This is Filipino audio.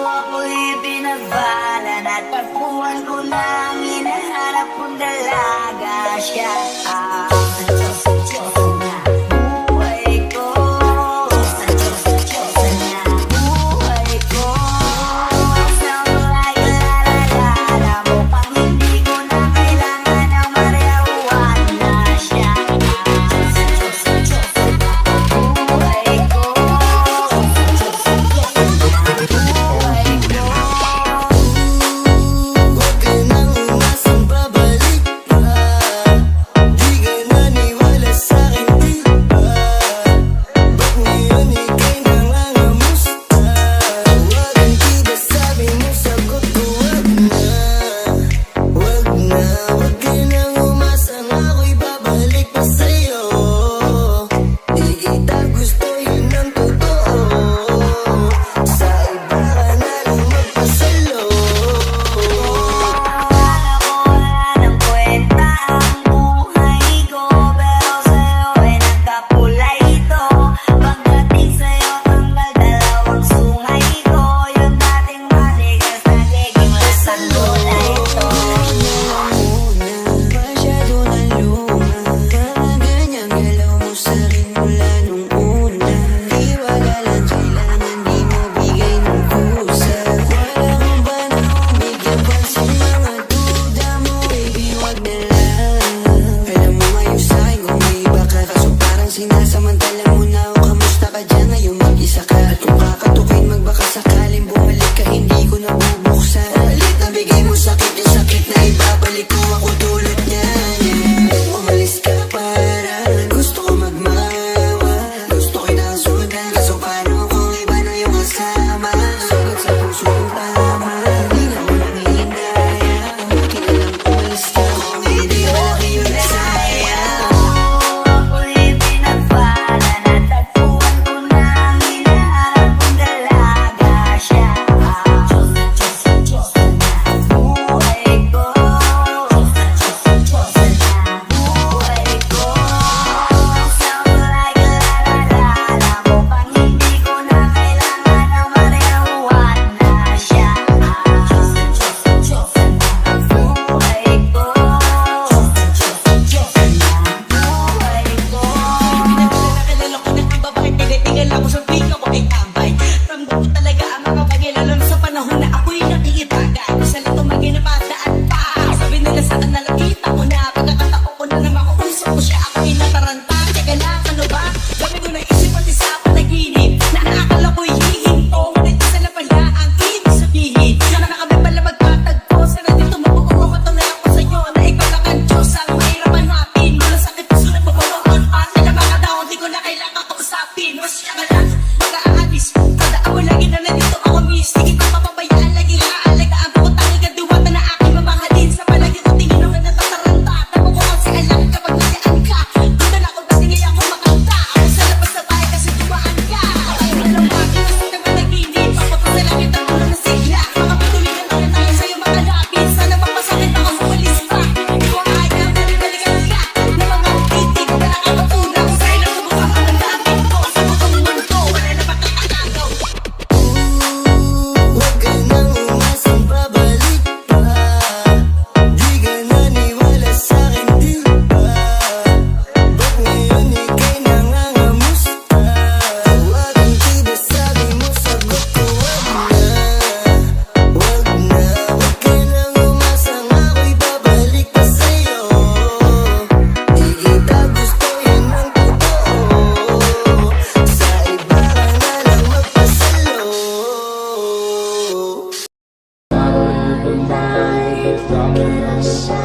Ako'y pinagbalan at pagpuan ko nang hinahanap kong dalaga siya. Sinasamantala mo na o kamusta ka dyan ngayon mag-isa ka. At kung kakatukin magbaka sakaling bumalik ka hindi ko nabubuksan. Umalit na bigay mo sakit yung sakit na ibabalik ko ako tulad niya. Umalis ka para gusto ko magmawa. Gusto kitang sundan kaso paano kung iba na yung kasama. Sugat sa puso yung tama. Hindi na mo nang hinaya. Buti na lang umalis ka kung hindi malaki yung nasaya. Life,